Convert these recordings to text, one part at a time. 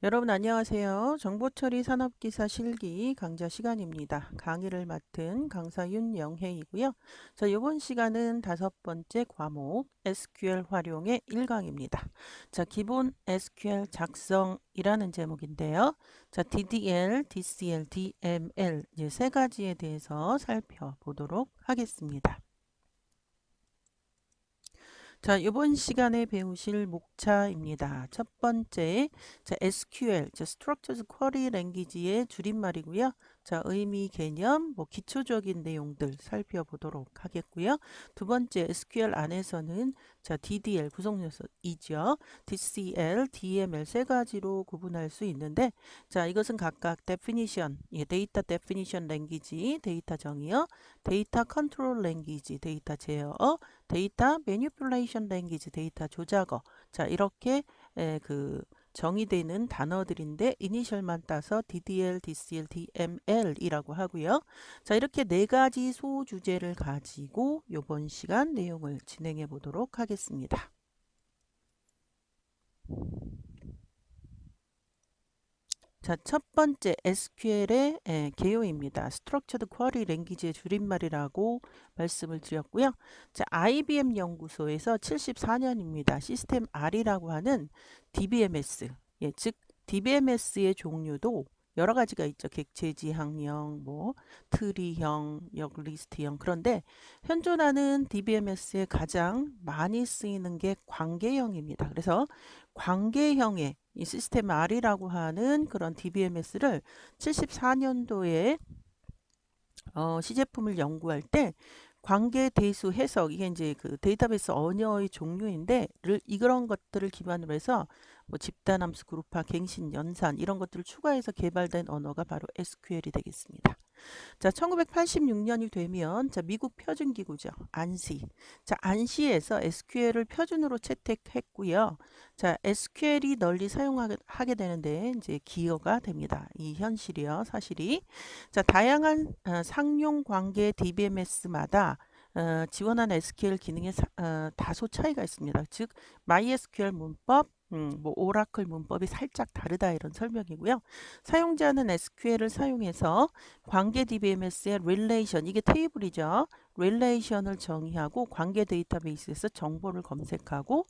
여러분 안녕하세요. 정보처리 산업기사 실기 강좌 시간입니다. 강의를 맡은 강사 윤영혜이고요. 자, 이번 시간은 5번째 과목 SQL 활용의 1강입니다. 자, 기본 SQL 작성이라는 제목인데요. 자, DDL, DCL, DML 이제 세 가지에 대해서 살펴보도록 하겠습니다. 자, 이번 시간에 배우실 목차입니다. 첫 번째, 자, SQL, 자, Structured Query Language의 줄임말이고요. 자, 의미, 개념, 기초적인 내용들 살펴보도록 하겠고요. 두 번째, SQL 안에서는 자, DDL 구성 요소이죠. DCL, DML 세 가지로 구분할 수 있는데, 자, 이것은 각각 definition, 데이터 definition language, 데이터 정의어, 데이터 컨트롤 랭귀지, 데이터 제어, 데이터 매니플레이션 랭귀지, 데이터 조작어. 자, 이렇게 정의되는 단어들인데 이니셜만 따서 DDL, DCL, DML이라고 하고요. 자, 이렇게 네 가지 소주제를 가지고 이번 시간 내용을 진행해 보도록 하겠습니다. 자, 첫 번째 SQL의 개요입니다. Structured Query Language의 줄임말이라고 말씀을 드렸고요. 자, IBM 연구소에서 74년입니다. 시스템 R이라고 하는 DBMS, 즉 DBMS의 종류도 여러 가지가 있죠. 객체지향형, 트리형, 역리스트형. 그런데 현존하는 DBMS에 가장 많이 쓰이는 게 관계형입니다. 그래서 관계형의 이 시스템 R이라고 하는 그런 DBMS를 74년도에 시제품을 연구할 때 관계 대수 해석, 이게 이제 그 데이터베이스 언어의 종류인데 이런 것들을 기반으로 해서 집단함수, 그룹화, 갱신, 연산 이런 것들을 추가해서 개발된 언어가 바로 SQL이 되겠습니다. 자, 1986년이 되면 자, 미국 표준기구죠. 안시. 자, 안시에서 SQL을 표준으로 채택했고요. 자, SQL이 널리 사용하게 되는데 이제 기여가 됩니다. 이 현실이요, 사실이. 자, 다양한 상용 관계 DBMS마다 지원하는 SQL 기능에 다소 차이가 있습니다. 즉, MySQL 문법, 오라클 문법이 살짝 다르다 이런 설명이고요. 사용자는 SQL을 사용해서 관계 DBMS의 relation, 이게 테이블이죠. relation을 정의하고 관계 데이터베이스에서 정보를 검색하고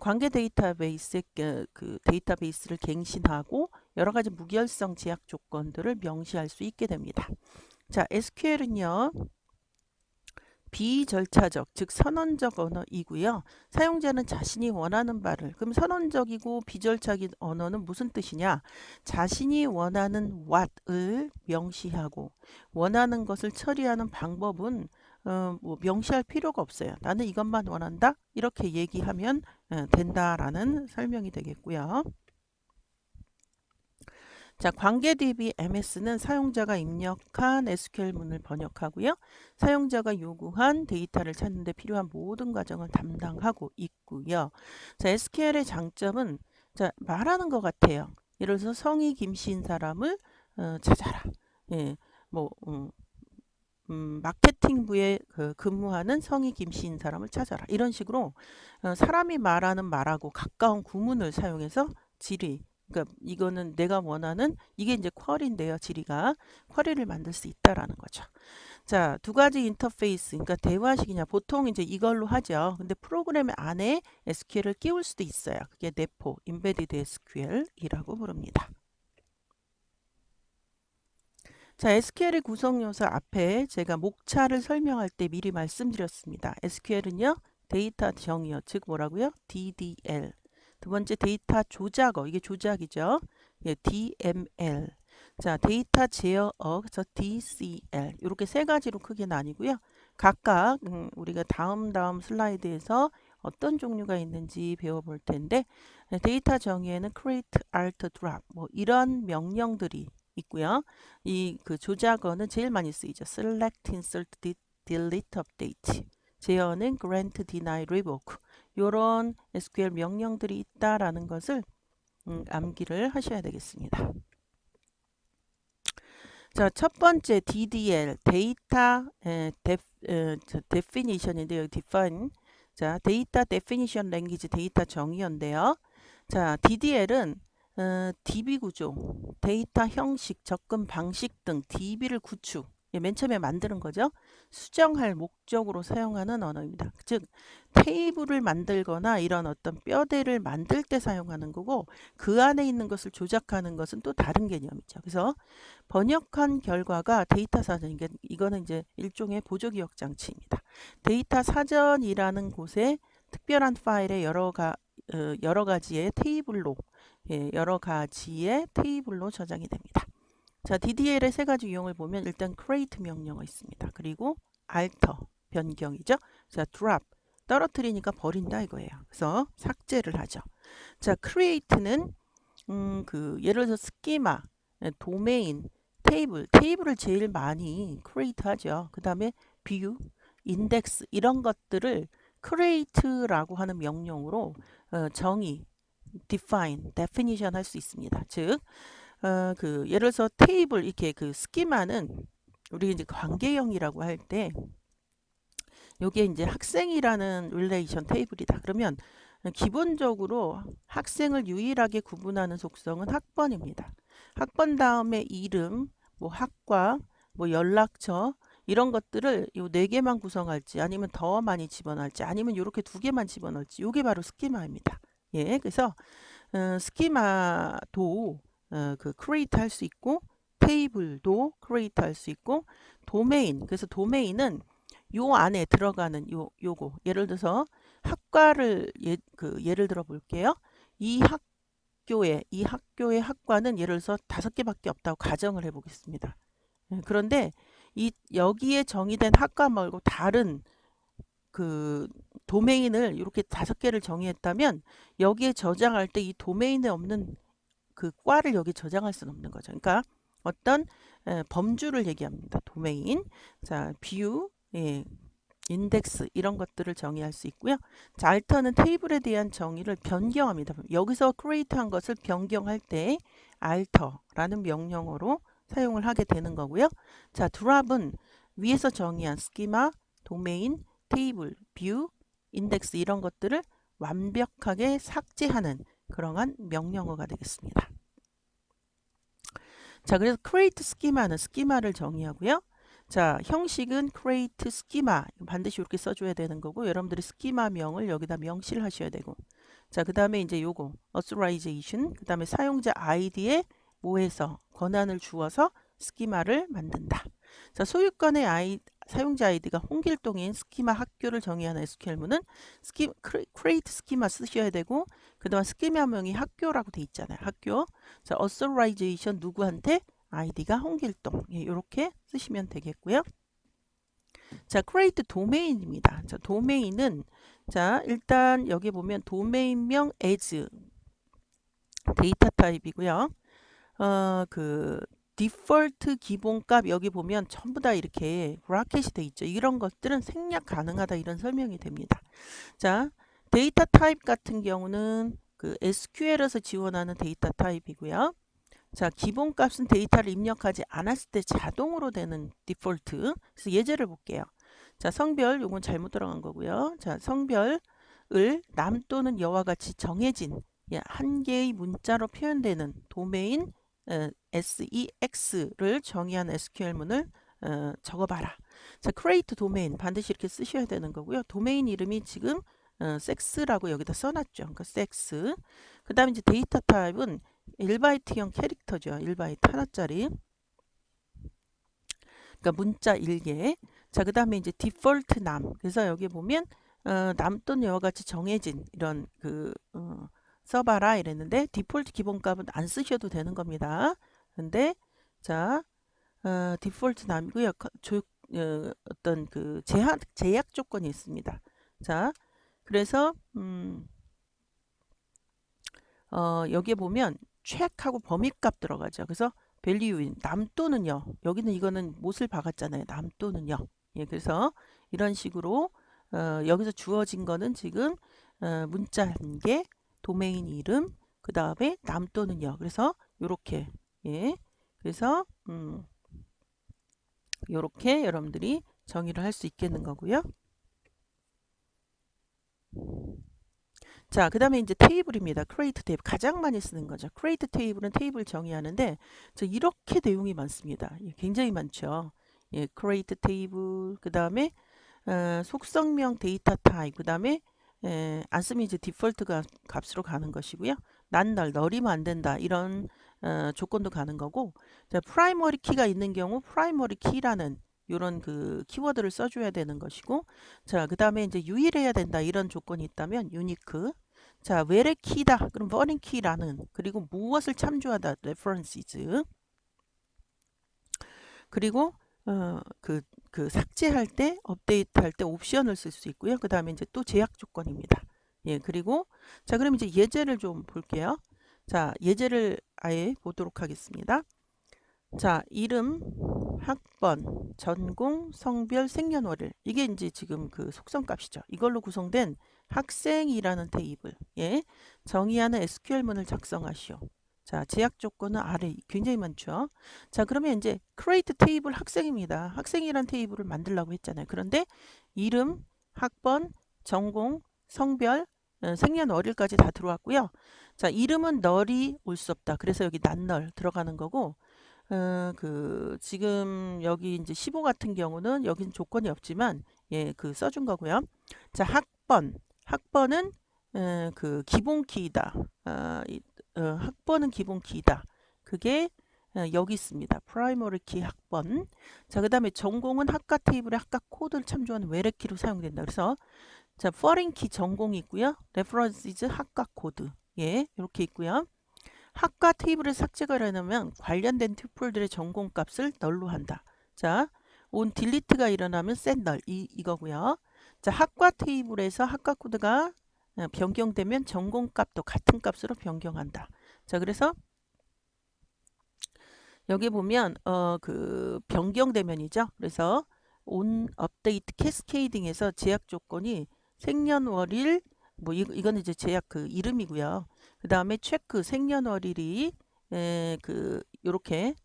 관계 데이터베이스의 그 데이터베이스를 갱신하고 여러 가지 무결성 제약 조건들을 명시할 수 있게 됩니다. 자, SQL은요. 비절차적, 즉 선언적 언어이고요. 사용자는 자신이 원하는 바를, 그럼 선언적이고 비절차적인 언어는 무슨 뜻이냐? 자신이 원하는 what을 명시하고 원하는 것을 처리하는 방법은 명시할 필요가 없어요. 나는 이것만 원한다? 이렇게 얘기하면 된다라는 설명이 되겠고요. 자, 관계 DB MS는 사용자가 입력한 SQL문을 번역하고요. 사용자가 요구한 데이터를 찾는 데 필요한 모든 과정을 담당하고 있고요. 자, SQL의 장점은 자, 말하는 것 같아요. 예를 들어서 성이 김씨인 사람을 찾아라. 예, 뭐 마케팅부에 근무하는 성이 김씨인 사람을 찾아라. 이런 식으로 사람이 말하는 말하고 가까운 구문을 사용해서 질의, 그러니까 이거는 내가 원하는 이게 이제 쿼리인데요. 질의가 쿼리를 만들 수 있다라는 거죠. 자, 두 가지 인터페이스, 그러니까 대화식이냐 보통 이제 이걸로 하죠. 근데 프로그램 안에 SQL을 끼울 수도 있어요. 그게 내포, Embedded SQL이라고 부릅니다. 자, SQL의 구성 요소 앞에 제가 목차를 설명할 때 미리 말씀드렸습니다. SQL은요, 데이터 정의어, 즉 뭐라고요? DDL. 두 번째 데이터 조작어, 이게 조작이죠. 예, DML. 자, 데이터 제어어, 그래서 DCL. 이렇게 세 가지로 크게 나뉘고요. 각각 우리가 다음 슬라이드에서 어떤 종류가 있는지 배워볼 텐데 데이터 정의에는 create, alt, drop 이런 명령들이 있고요. 이 그 조작어는 제일 많이 쓰이죠. select, insert, delete, update. 제어는 grant, deny, revoke. 이런 SQL 명령들이 있다라는 것을 암기를 하셔야 되겠습니다. 자, 첫 번째 DDL, 데이터 definition인데요. define. 자, 데이터 definition language, 데이터 정의어인데요. 자, DDL은 DB 구조, 데이터 형식, 접근 방식 등 DB를 구축, 맨 처음에 만드는 거죠. 수정할 목적으로 사용하는 언어입니다. 즉 테이블을 만들거나 이런 어떤 뼈대를 만들 때 사용하는 거고 그 안에 있는 것을 조작하는 것은 또 다른 개념이죠. 그래서 번역한 결과가 데이터 사전, 이거는 이제 일종의 보조기억 장치입니다. 데이터 사전이라는 곳에 특별한 파일에 여러 가지의 테이블로 여러 가지의 테이블로 저장이 됩니다. 자, DDL의 세 가지 유형을 보면 일단 create 명령어 있습니다. 그리고 alter 변경이죠. 자, drop 떨어뜨리니까 버린다 이거예요. 그래서 삭제를 하죠. 자, create는 예를 들어서 스키마, 도메인, 테이블을 제일 많이 create 하죠. 그 다음에 view, index 이런 것들을 create라고 하는 명령으로 정의, definition 할 수 있습니다. 즉, 예를 들어서 테이블 이렇게 스키마는 우리 이제 관계형이라고 할 때 요게 이제 학생이라는 릴레이션 테이블이다. 그러면 기본적으로 학생을 유일하게 구분하는 속성은 학번입니다. 학번 다음에 이름, 뭐 학과, 뭐 연락처 이런 것들을 요 4개만 구성할지 아니면 더 많이 집어넣을지 아니면 요렇게 2개만 집어넣을지 요게 바로 스키마입니다. 예, 그래서 스키마도 create 할 수 있고 테이블도 create 할 수 있고 도메인, 그래서 도메인은 요 안에 들어가는 요거 예를 들어서 학과를 예를 들어 볼게요. 이 학교의 학과는 예를 들어서 5개밖에 없다고 가정을 해 보겠습니다. 그런데 여기에 정의된 학과 말고 다른 도메인을 이렇게 5개를 정의했다면 여기에 저장할 때 이 도메인에 없는 과를 여기 저장할 수는 없는 거죠. 그러니까 어떤 범주를 얘기합니다. 도메인, 자, view, 인덱스 이런 것들을 정의할 수 있고요. 자, alter는 테이블에 대한 정의를 변경합니다. 여기서 create한 것을 변경할 때 alter라는 명령어로 사용을 하게 되는 거고요. 자, drop은 위에서 정의한 스키마, 도메인, 테이블, 뷰, 인덱스 이런 것들을 완벽하게 삭제하는 그러한 명령어가 되겠습니다. 자, 그래서 create schema는 스키마를 정의하고요. 자, 형식은 create schema 반드시 이렇게 써줘야 되는 거고 여러분들이 스키마명을 여기다 명시를 하셔야 되고 자, 그 다음에 이제 요거 authorization 그 다음에 사용자 아이디에 뭐해서 권한을 주어서 스키마를 만든다. 자, 소유권의 사용자 아이디가 홍길동인 스키마 학교를 정의하는 SQL문은 create schema 쓰셔야 되고 그 다음 스키마명이 학교라고 돼 있잖아요. 학교. 자, authorization 누구한테? 아이디가 홍길동. 이렇게 쓰시면 되겠고요. 자, create 도메인입니다. 자, 도메인은 자, 일단 여기 보면 도메인명 as 데이터 타입이고요. 디폴트 기본값 여기 보면 전부 다 이렇게 브라켓이 돼 있죠. 이런 것들은 생략 가능하다 이런 설명이 됩니다. 자, 데이터 타입 같은 경우는 SQL에서 지원하는 데이터 타입이고요. 자, 기본값은 데이터를 입력하지 않았을 때 자동으로 되는 디폴트. 그래서 예제를 볼게요. 자, 성별 요건 잘못 들어간 거고요. 자, 성별을 남 또는 여와 같이 정해진 한 개의 문자로 표현되는 도메인 SEX를 정의한 SQL문을 적어봐라. 자, create 도메인 반드시 이렇게 쓰셔야 되는 거고요. 도메인 이름이 지금 섹스라고 여기다 써놨죠. 그러니까 섹스. 그 다음에 이제 데이터 타입은 1바이트형 캐릭터죠. 1바이트 하나짜리. 그러니까 문자 1개. 자, 그 다음에 이제 디폴트 남. 그래서 여기 보면 남 또는 여와 같이 정해진 이런 써봐라 이랬는데 디폴트 기본값은 안 쓰셔도 되는 겁니다. 근데 자, 디폴트 남이고요. 어떤 제약 조건이 있습니다. 자, 그래서 여기에 보면 check하고 범위값 들어가죠. 그래서 value인 남 또는요. 여기는 이거는 못을 박았잖아요. 남 또는요. 예, 그래서 이런 식으로 여기서 주어진 거는 지금 문자 한 개, 도메인 이름, 그 다음에 남 또는요. 그래서 요렇게 예, 그래서 요렇게 여러분들이 정의를 할 수 있겠는 거고요. 자, 그 다음에 이제 테이블입니다. create 테이블. 가장 많이 쓰는 거죠. create 테이블은 테이블 정의하는데, 이렇게 내용이 많습니다. 예, 굉장히 많죠. 예, create 테이블, 그 다음에 속성명 데이터 타입, 그 다음에 안 쓰면 이제 디폴트 값으로 가는 것이고요. 난널, 널이면 안 된다. 이런 조건도 가는 거고, 자, 프라이머리 키가 있는 경우 프라이머리 키라는 이런 그 키워드를 써줘야 되는 것이고, 자, 그 다음에 이제 유일해야 된다. 이런 조건이 있다면 유니크. 자, 외래 키다. 그럼 버닝 키라는, 그리고 무엇을 참조하다. references. 그리고 그 삭제할 때, 업데이트할 때 옵션을 쓸 수 있고요. 그 다음에 이제 또 제약 조건입니다. 예, 그리고 자, 그럼 이제 예제를 좀 볼게요. 자, 예제를 아예 보도록 하겠습니다. 자, 이름, 학번, 전공, 성별, 생년월일. 이게 이제 지금 그 속성값이죠. 이걸로 구성된 학생이라는 테이블. 예, 정의하는 SQL문을 작성하시오. 자, 제약 조건은 아래 굉장히 많죠. 자, 그러면 이제 create 테이블 학생입니다. 학생이란 테이블을 만들려고 했잖아요. 그런데 이름, 학번, 전공, 성별, 생년월일까지 다 들어왔고요. 자, 이름은 널이 올 수 없다. 그래서 여기 난널 들어가는 거고, 지금 여기 이제 15 같은 경우는 여기는 조건이 없지만, 예, 그 써준 거고요. 자, 학번은 그 기본 키이다. 학번은 기본 키이다. 그게 여기 있습니다. 프라이머리 키 학번. 자, 그 다음에 전공은 학과 테이블에 학과 코드를 참조하는 외래 키로 사용된다. 그래서 자, foreign 키 전공이 있고요. references 학과 코드. 예, 이렇게 있고요. 학과 테이블에 삭제가 일어나면 관련된 튜플들의 전공값을 널로 한다. 자, on delete가 일어나면 set null 이거고요. 자, 학과 테이블에서 학과 코드가 변경되면 전공값도 같은 값으로 변경한다. 자, 그래서 여기 보면 그 변경되면이죠. 그래서 on update cascading에서 제약 조건이 생년월일 뭐 이거는 이제 제약 그 이름이고요. 그 다음에 체크 생년월일이 그 요렇게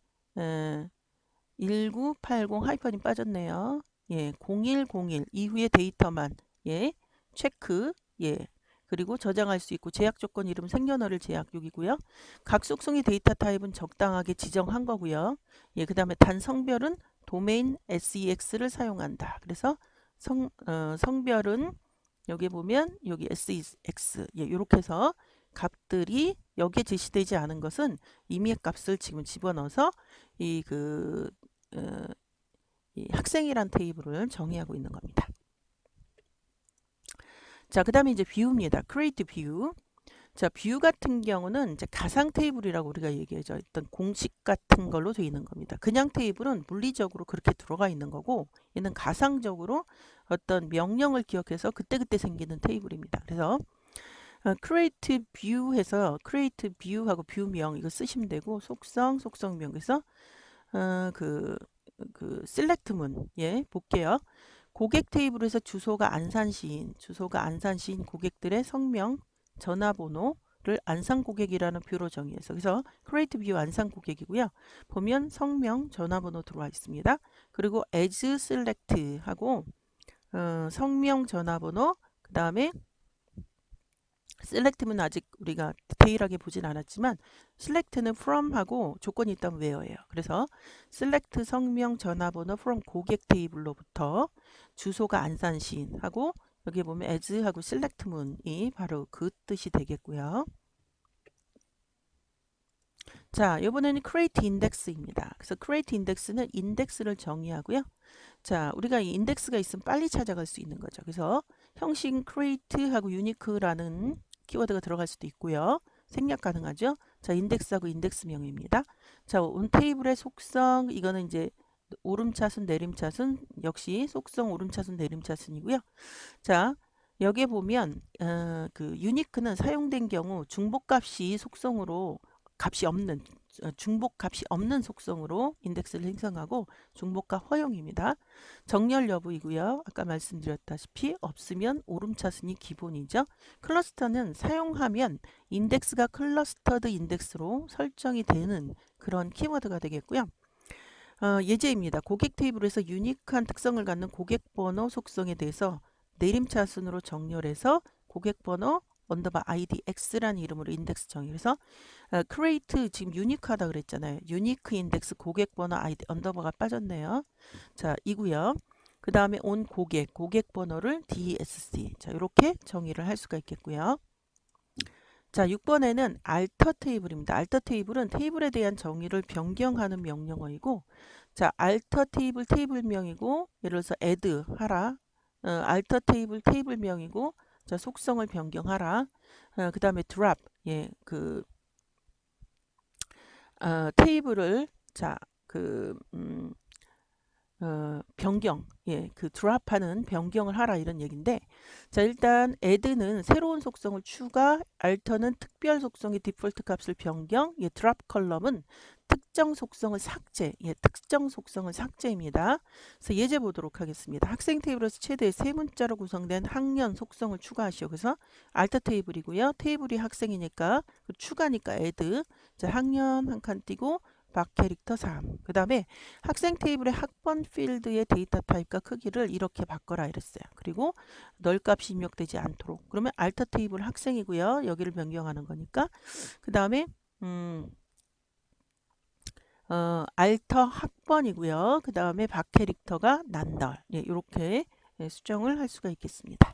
1980 하이픈이 빠졌네요. 예, 0101 이후의 데이터만 예, 체크 예. 그리고 저장할 수 있고 제약 조건 이름 생년월일 제약 6이고요. 각 속성의 데이터 타입은 적당하게 지정한 거고요. 예, 그다음에 단 성별은 도메인 SEX를 사용한다. 그래서 성별은 여기 보면 여기 SEX 예, 이렇게 해서 값들이 여기에 제시되지 않은 것은 임의의 값을 지금 집어넣어서 이 학생이란 테이블을 정의하고 있는 겁니다. 자, 그 다음에 이제 뷰입니다. create view. 자, 뷰 같은 경우는 이제 가상 테이블이라고 우리가 얘기하죠. 어떤 공식 같은 걸로 되어 있는 겁니다. 그냥 테이블은 물리적으로 그렇게 들어가 있는 거고, 얘는 가상적으로 어떤 명령을 기억해서 그때그때 생기는 테이블입니다. 그래서 create view 해서 create view하고 뷰명 이거 쓰시면 되고, 속성명. 그래서 그 select문 예 볼게요. 고객 테이블에서 주소가 안산시인 고객들의 성명, 전화번호를 안산 고객이라는 뷰로 정의해서 그래서 create view 안산 고객이고요. 보면 성명, 전화번호 들어와 있습니다. 그리고 as select 하고 성명, 전화번호 그 다음에 셀렉트는 아직 우리가 디테일하게 보진 않았지만 셀렉트는 from하고 조건이 있다면 where예요. 그래서 셀렉트 성명 전화번호 from 고객 테이블로부터 주소가 안산시인 하고 여기 보면 as하고 select문이 바로 그 뜻이 되겠고요. 자, 이번에는 create index입니다. 그래서 create index는 인덱스를 정의하고요. 자, 우리가 이 인덱스가 있으면 빨리 찾아갈 수 있는 거죠. 그래서 형식 create하고 unique라는 키워드가 들어갈 수도 있고요. 생략 가능하죠. 자, 인덱스하고 인덱스명입니다. 자, 온 테이블의 속성 이거는 이제 오름차순 내림차순 역시 속성 오름차순 내림차순이고요. 자, 여기에 보면 그 유니크는 사용된 경우 중복값이 속성으로 값이 없는 중복값이 없는 속성으로 인덱스를 생성하고 중복값 허용입니다. 정렬 여부이고요. 아까 말씀드렸다시피 없으면 오름차순이 기본이죠. 클러스터는 사용하면 인덱스가 클러스터드 인덱스로 설정이 되는 그런 키워드가 되겠고요. 예제입니다. 고객 테이블에서 유니크한 특성을 갖는 고객번호 속성에 대해서 내림차순으로 정렬해서 고객번호 언더바 id x라는 이름으로 인덱스 정의. 그래서 create 지금 유니크하다 그랬잖아요. 유니크 인덱스 고객번호 id 언더바가 빠졌네요. 자, 이고요. 그 다음에 온 고객 번호를 DSC. 자, 이렇게 정의를 할 수가 있겠고요. 자, 6번에는 alter 테이블입니다. alter 테이블은 테이블에 대한 정의를 변경하는 명령어이고, 자, alter 테이블 테이블명이고, 예를 들어서 add 하라. alter 테이블 테이블명이고, 자, 속성을 변경하라. 그 다음에 drop, 예, 테이블을, 자, 변경, 예, 드랍하는 변경을 하라 이런 얘기인데, 자, 일단 add는 새로운 속성을 추가, alter는 특별 속성의 디폴트 값을 변경, 예, drop 컬럼은 특정 속성을 삭제, 예, 특정 속성을 삭제입니다. 그래서 예제 보도록 하겠습니다. 학생 테이블에서 최대 3문자로 구성된 학년 속성을 추가하시오. 그래서 alter 테이블이고요. 테이블이 학생이니까 추가니까 add, 자, 학년 한 칸 띄고 박 캐릭터 3. 그 다음에 학생 테이블의 학번 필드의 데이터 타입과 크기를 이렇게 바꿔라 이랬어요. 그리고 널 값이 입력되지 않도록. 그러면 alter 테이블 학생이고요. 여기를 변경하는 거니까. 그 다음에 alter 학번이고요. 그 다음에 박 캐릭터가 난널. 예, 이렇게 수정을 할 수가 있겠습니다.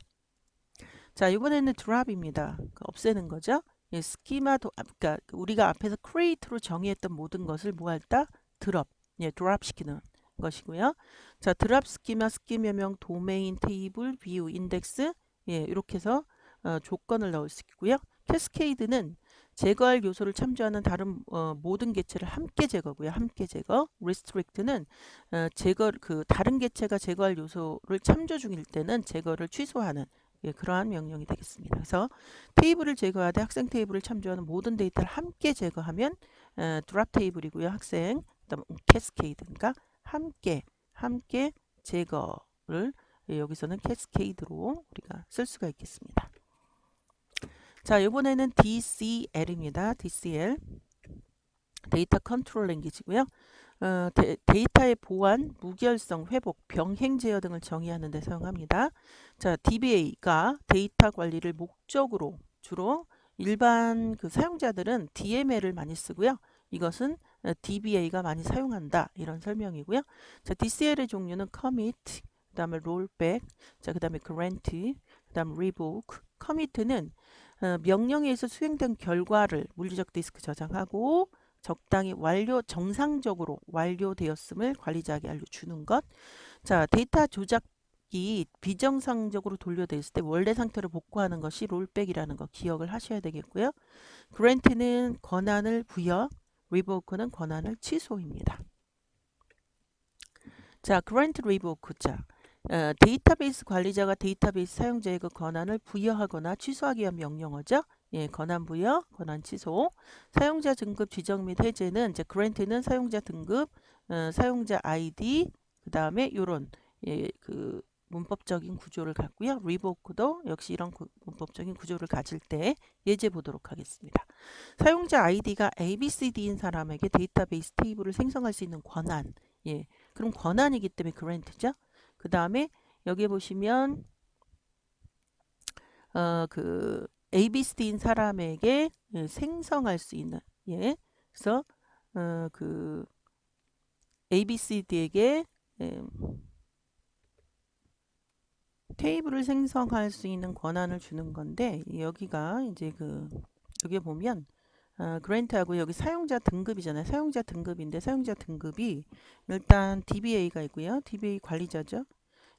자, 이번에는 drop입니다. 없애는 거죠. 예, 그러니까 우리가 앞에서 create로 정의했던 모든 것을 뭐 할다? drop. 예, drop 시키는 것이고요. 자, drop 스키마, 스키마명, 도메인, 테이블, view, 인덱스. 예, 이렇게 해서 조건을 넣을 수 있고요. 캐스케이드는 제거할 요소를 참조하는 다른 모든 개체를 함께 제거고요. 함께 제거. restrict는 다른 개체가 제거할 요소를 참조 중일 때는 제거를 취소하는, 예, 그러한 명령이 되겠습니다. 그래서 테이블을 제거하되 학생 테이블을 참조하는 모든 데이터를 함께 제거하면 드랍 테이블이고요. 학생, 그다음 캐스케이드, 그러니까 함께 제거를, 예, 여기서는 캐스케이드로 우리가 쓸 수가 있겠습니다. 자, 이번에는 DCL입니다. DCL 데이터 컨트롤 랭귀지고요. 데이터의 보안, 무결성, 회복, 병행 제어 등을 정의하는 데 사용합니다. 자, DBA가 데이터 관리를 목적으로, 주로 일반 사용자들은 DML을 많이 쓰고요. 이것은 DBA가 많이 사용한다, 이런 설명이고요. 자, DCL의 종류는 commit, 그 다음에 rollback, 자, 그 다음에 grant, 그 다음 revoke. commit는 명령에 의해서 수행된 결과를 물리적 디스크 저장하고 적당히 정상적으로 완료되었음을 관리자에게 알려주는 것. 자, 데이터 조작이 비정상적으로 돌려져 있을 때 원래 상태로 복구하는 것이 롤백이라는 거 기억을 하셔야 되겠고요. 그랜트는 권한을 부여, 리보크는 권한을 취소입니다. 자, 그랜트 리보크. 자, 데이터베이스 관리자가 데이터베이스 사용자의 그 권한을 부여하거나 취소하기 위한 명령어죠. 예, 권한 부여, 권한 취소. 사용자 등급 지정 및 해제는 이제 grant는 사용자 등급, 사용자 아이디, 그 다음에 요런, 예, 문법적인 구조를 갖고요. revoke도 역시 이런 문법적인 구조를 가질 때 예제 보도록 하겠습니다. 사용자 아이디가 ABCD인 사람에게 데이터베이스 테이블을 생성할 수 있는 권한. 예, 그럼 권한이기 때문에 grant죠. 그 다음에 여기 보시면 ABCD인 사람에게, 예, 생성할 수 있는, 예, 그래서 ABCD에게 테이블을 생성할 수 있는 권한을 주는 건데, 여기가 이제 여기 보면 그랜트하고 여기 사용자 등급이잖아요. 사용자 등급인데 사용자 등급이 일단 DBA가 있고요. DBA 관리자죠.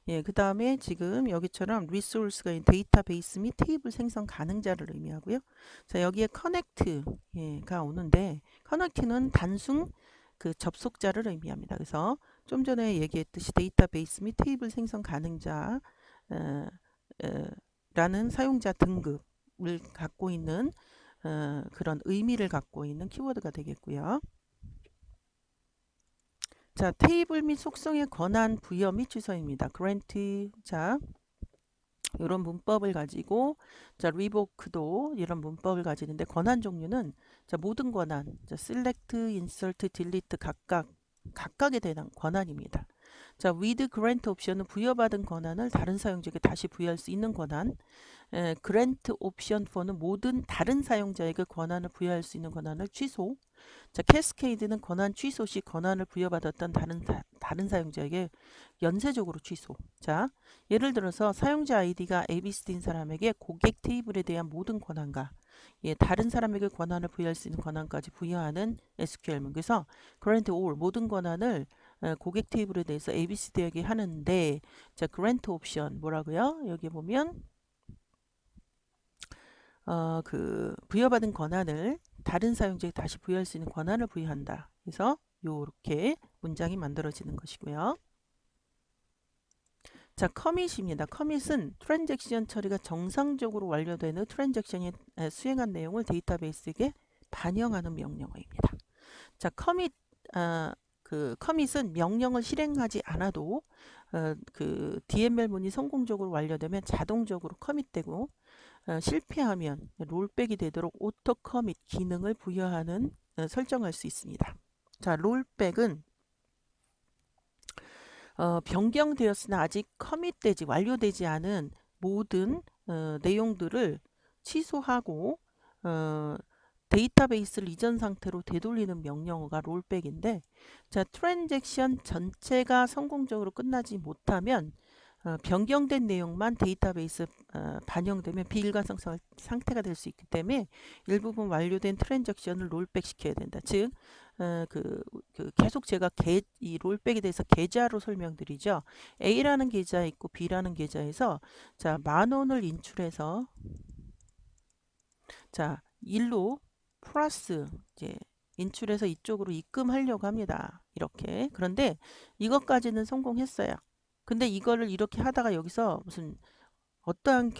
예, 그 다음에 지금 여기처럼 리소스가 있는 데이터베이스 및 테이블 생성 가능자를 의미하고요. 자, 여기에 커넥트가 오는데 커넥트는 단순 접속자를 의미합니다. 그래서 좀 전에 얘기했듯이 데이터베이스 및 테이블 생성 가능자 라는 사용자 등급을 갖고 있는 그런 의미를 갖고 있는 키워드가 되겠고요. 자, 테이블 및 속성의 권한 부여 및 취소입니다. grant, 자, 이런 문법을 가지고, 자, revoke도 이런 문법을 가지는데 권한 종류는, 자, 모든 권한, 자, select, insert, delete 각각에 대한 권한입니다. 자, with grant 옵션은 부여받은 권한을 다른 사용자에게 다시 부여할 수 있는 권한. grant option for는 모든 다른 사용자에게 권한을 부여할 수 있는 권한을 취소. 자, 캐스케이드는 권한 취소 시 권한을 부여받았던 다른 사용자에게 연쇄적으로 취소. 자, 예를 들어서 사용자 아이디가 ABCD인 사람에게 고객 테이블에 대한 모든 권한과 다른 사람에게 권한을 부여할 수 있는 권한까지 부여하는 SQL문. 그래서 grant all 모든 권한을 고객 테이블에 대해서 ABCD에게 하는데, 자, grant option 뭐라고요? 여기 보면 부여받은 권한을 다른 사용자에게 다시 부여할 수 있는 권한을 부여한다. 그래서 요렇게 문장이 만들어지는 것이고요. 자, 커밋입니다. 커밋은 트랜잭션 처리가 정상적으로 완료된 후 트랜잭션이 수행한 내용을 데이터베이스에게 반영하는 명령어입니다. 자, 커밋은 명령을 실행하지 않아도 그 DML문이 성공적으로 완료되면 자동적으로 커밋되고, 실패하면 롤백이 되도록 오토 커밋 기능을 부여하는 설정할 수 있습니다. 자, 롤백은 변경되었으나 아직 커밋되지 완료되지 않은 모든 내용들을 취소하고 데이터베이스를 이전 상태로 되돌리는 명령어가 롤백인데, 자, 트랜잭션 전체가 성공적으로 끝나지 못하면 변경된 내용만 데이터베이스 반영되면 비일관성 상태가 될 수 있기 때문에 일부분 완료된 트랜잭션을 롤백 시켜야 된다. 즉 계속 제가 이 롤백에 대해서 계좌로 설명드리죠. A라는 계좌 있고 B라는 계좌에서 자, 10,000원을 인출해서 자, 1로 플러스 이제 인출해서 이쪽으로 입금하려고 합니다. 이렇게. 그런데 이것까지는 성공했어요. 근데 이거를 이렇게 하다가 여기서 무슨 어떠한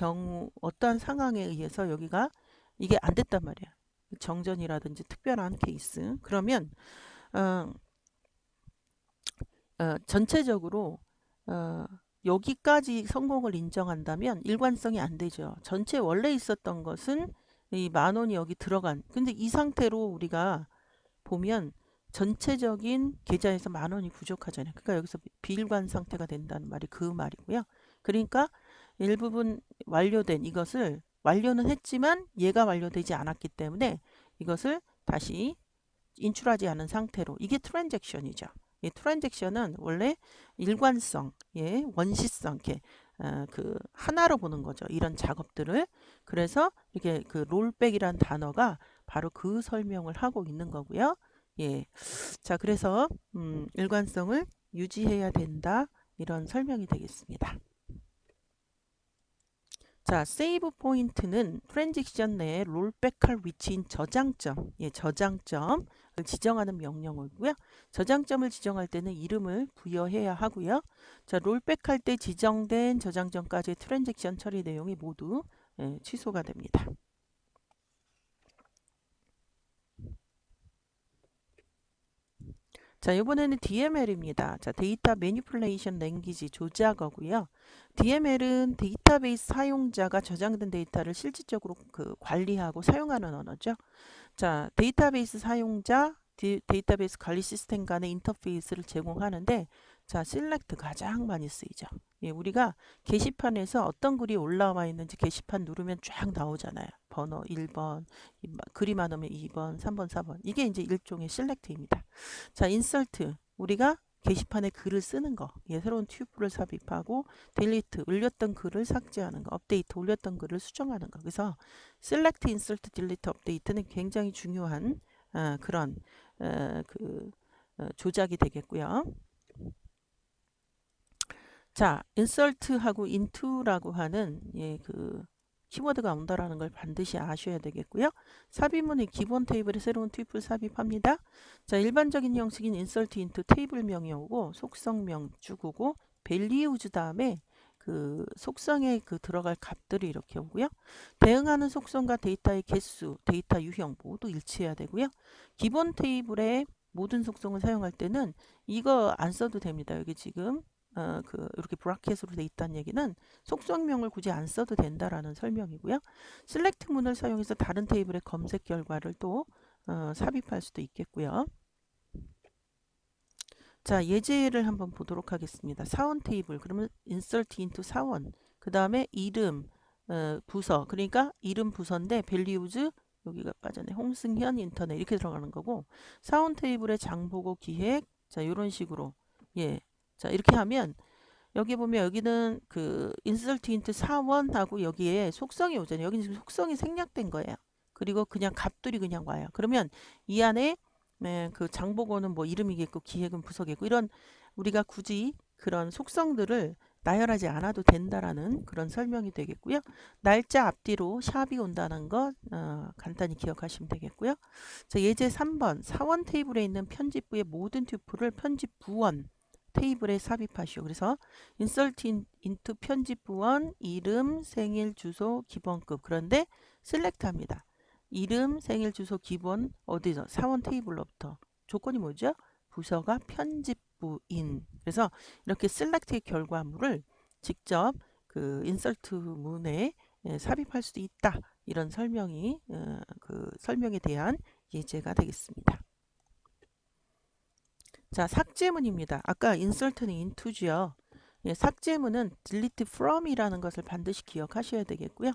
상황에 의해서 여기가 이게 안 됐단 말이야. 정전이라든지 특별한 케이스. 그러면 어, 전체적으로 여기까지 성공을 인정한다면 일관성이 안 되죠. 전체 원래 있었던 것은 이 10,000원이 여기 들어간. 근데 이 상태로 우리가 보면 전체적인 계좌에서 10,000원이 부족하잖아요. 그러니까 여기서 비일관 상태가 된다는 말이 그 말이고요. 그러니까 일부분 완료된 이것을 완료는 했지만 얘가 완료되지 않았기 때문에 이것을 다시 인출하지 않은 상태로, 이게 트랜잭션이죠. 이 트랜잭션은 원래 일관성, 원시성, 이렇게 하나로 보는 거죠. 이런 작업들을. 그래서 이렇게 그 롤백이란 단어가 바로 그 설명을 하고 있는 거고요. 예. 자, 그래서 일관성을 유지해야 된다. 이런 설명이 되겠습니다. 자, 세이브 포인트는 트랜잭션 내에 롤백할 위치인 저장점, 저장점을 지정하는 명령어고요. 저장점을 지정할 때는 이름을 부여해야 하고요. 자, 롤백할 때 지정된 저장점까지의 트랜잭션 처리 내용이 모두 취소가 됩니다. 자, 이번에는 DML입니다. 자, 데이터 매니플레이션 랭귀지 조작어고요. DML은 데이터베이스 사용자가 저장된 데이터를 실질적으로 관리하고 사용하는 언어죠. 자, 데이터베이스 사용자, 데이터베이스 관리 시스템 간의 인터페이스를 제공하는데, 자, select 가장 많이 쓰이죠. 우리가 게시판에서 어떤 글이 올라와 있는지 게시판 누르면 쫙 나오잖아요. 번호 1번, 글이 많으면 2번, 3번, 4번. 이게 이제 일종의 select입니다. 자, insert. 우리가 게시판에 글을 쓰는 거. 새로운 튜브를 삽입하고 delete, 올렸던 글을 삭제하는 거. update, 올렸던 글을 수정하는 거. 그래서 select, insert, delete, update는 굉장히 중요한 그런 조작이 되겠고요. 자, insert하고 into라고 하는 키워드가 온다라는 걸 반드시 아셔야 되겠고요. 삽입문의 기본 테이블에 새로운 튜플 삽입합니다. 자, 일반적인 형식인 insert into 테이블명이 오고 속성명 쭉 오고 values 다음에 속성에 들어갈 값들이 이렇게 오고요. 대응하는 속성과 데이터의 개수, 데이터 유형 모두 일치해야 되고요. 기본 테이블의 모든 속성을 사용할 때는 이거 안 써도 됩니다. 여기 지금 이렇게 브라켓으로 돼 있다는 얘기는 속성명을 굳이 안 써도 된다라는 설명이고요. select 문을 사용해서 다른 테이블의 검색 결과를 또 삽입할 수도 있겠고요. 자, 예제를 한번 보도록 하겠습니다. 사원 테이블, 그러면 insert into 사원, 그 다음에 이름, 부서, 그러니까 이름 부서인데 밸류즈 여기가 빠졌네. 홍승현 인터넷 이렇게 들어가는 거고, 사원 테이블에 장보고 기획, 자 이런 식으로, 예, 자 이렇게 하면 여기 보면 여기는 그 인서트 인트 사원하고 여기에 속성이 오잖아요. 여기는 지금 속성이 생략된 거예요. 그리고 그냥 값들이 그냥 와요. 그러면 이 안에 그 장보고는 뭐 이름이겠고 기획은 부서겠고, 이런 우리가 굳이 그런 속성들을 나열하지 않아도 된다라는 그런 설명이 되겠고요. 날짜 앞뒤로 샵이 온다는 것 간단히 기억하시면 되겠고요. 자, 예제 3번 사원 테이블에 있는 편집부의 모든 튜플을 편집부원 테이블에 삽입하시오. 그래서 insert into 편집부원 이름, 생일, 주소, 기본급. 그런데 select 합니다. 이름, 생일, 주소, 기본 어디서? 사원 테이블로부터. 조건이 뭐죠? 부서가 편집부인. 그래서 이렇게 select의 결과물을 직접 그 insert 문에 삽입할 수도 있다. 이런 설명이 그 설명에 대한 예제가 되겠습니다. 자, 삭제문입니다. 아까 insert는 into죠. 예, 삭제문은 delete from이라는 것을 반드시 기억하셔야 되겠고요.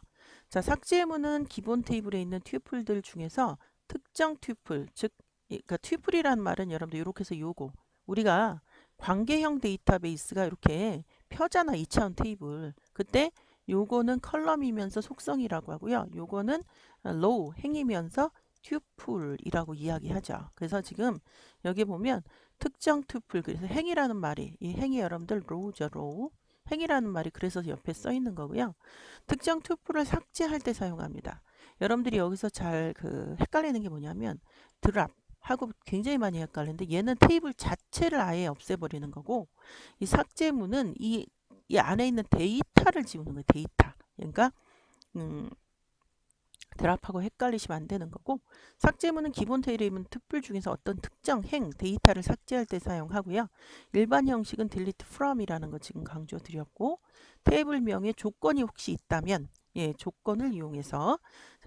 자, 삭제문은 기본 테이블에 있는 튜플들 중에서 특정 튜플, 즉 그러니까 튜플이라는 말은 여러분들 이렇게 해서 요거 우리가 관계형 데이터베이스가 이렇게 펴잖아. 2차원 테이블. 그때 요거는 컬럼이면서 속성이라고 하고요. 요거는 로우, 행이면서 튜플이라고 이야기하죠. 그래서 지금 여기 보면 특정 튜플, 그래서 행이라는 말이, 이 행이 여러분들 로우죠, 로우. 행이라는 말이 그래서 옆에 써 있는 거고요. 특정 튜플을 삭제할 때 사용합니다. 여러분들이 여기서 잘 그 헷갈리는 게 뭐냐면 드랍 하고 굉장히 많이 헷갈리는데, 얘는 테이블 자체를 아예 없애버리는 거고, 이 삭제문은 이 안에 있는 데이터를 지우는 거예요. 데이터. 그러니까 드랍하고 헷갈리시면 안 되는 거고, 삭제문은 기본 테이블에 있는 튜플 중에서 어떤 특정 행, 데이터를 삭제할 때 사용하고요. 일반 형식은 delete from이라는 거 지금 강조 드렸고, 테이블명에 조건이 혹시 있다면 예, 조건을 이용해서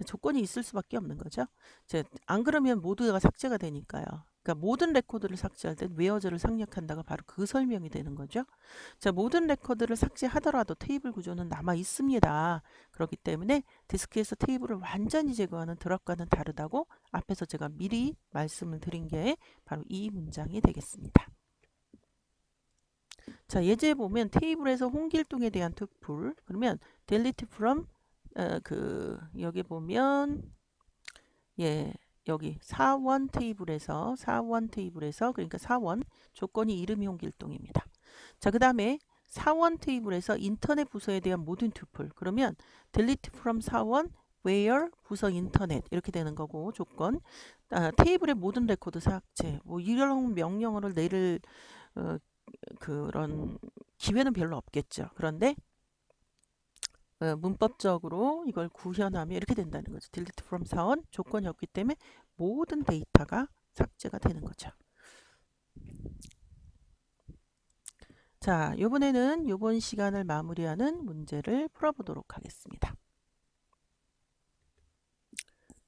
조건이 있을 수밖에 없는 거죠. 안 그러면 모두가 삭제가 되니까요. 그러니까 모든 레코드를 삭제할 때 where를 생략한다가 바로 그 설명이 되는 거죠. 자, 모든 레코드를 삭제하더라도 테이블 구조는 남아 있습니다. 그렇기 때문에 디스크에서 테이블을 완전히 제거하는 드랍과는 다르다고 앞에서 제가 미리 말씀을 드린 게 바로 이 문장이 되겠습니다. 자, 예제에 보면 테이블에서 홍길동에 대한 튜플, 그러면 delete from 여기 보면 예, 여기 사원 테이블에서 그러니까 사원 조건이 이름이 홍길동입니다. 자, 그 다음에 사원 테이블에서 인터넷 부서에 대한 모든 튜플, 그러면 delete from 사원 where 부서 인터넷 이렇게 되는 거고, 조건 테이블의 모든 레코드 삭제, 뭐 이런 명령어를 내릴 그런 기회는 별로 없겠죠. 그런데 문법적으로 이걸 구현하면 이렇게 된다는 거죠. delete from 사원 조건이 없기 때문에 모든 데이터가 삭제가 되는 거죠. 자, 이번에는 이번 시간을 마무리하는 문제를 풀어보도록 하겠습니다.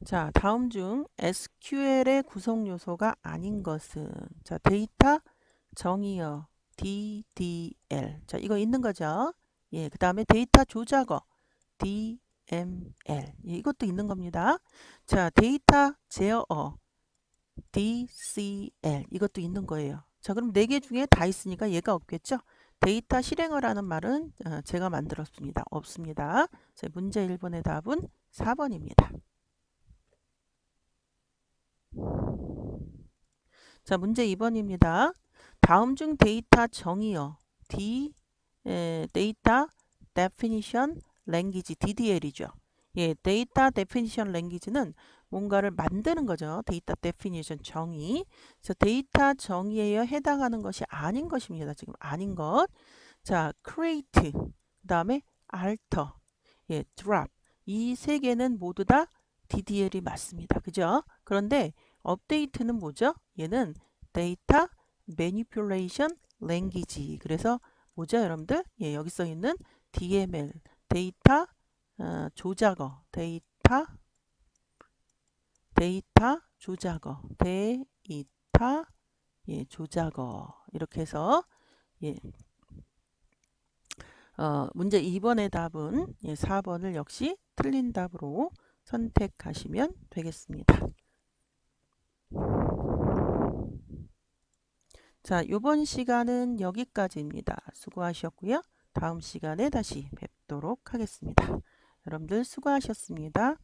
자, 다음 중 SQL의 구성 요소가 아닌 것은, 자, 데이터 정의어 DDL. 자, 이거 있는 거죠. 예, 그 다음에 데이터 조작어 DML. 예, 이것도 있는 겁니다. 자, 데이터 제어어 DCL. 이것도 있는 거예요. 자, 그럼 4개 중에 다 있으니까 얘가 없겠죠? 데이터 실행어라는 말은 제가 만들었습니다. 없습니다. 자, 문제 1번의 답은 4번입니다. 자, 문제 2번입니다. 다음 중 데이터 정의어 데이터 definition language DDL이죠. 예, 데이터 definition language는 뭔가를 만드는 거죠. 데이터 definition 정의. 그래서 데이터 정의에 해당하는 것이 아닌 것입니다. 지금 아닌 것. 자, create, 그 다음에 alter, 예, drop. 이 세 개는 모두 다 DDL이 맞습니다. 그죠? 그런데 업데이트는 뭐죠? 얘는 데이터 manipulation language. 그래서 뭐죠, 여러분들? 예, 여기 써 있는 DML, 데이터 조작어, 데이터 조작어, 데이터 예, 조작어. 이렇게 해서 예, 문제 2번의 답은 4번을 역시 틀린 답으로 선택하시면 되겠습니다. 자, 이번 시간은 여기까지입니다. 수고하셨고요. 다음 시간에 다시 뵙도록 하겠습니다. 여러분들 수고하셨습니다.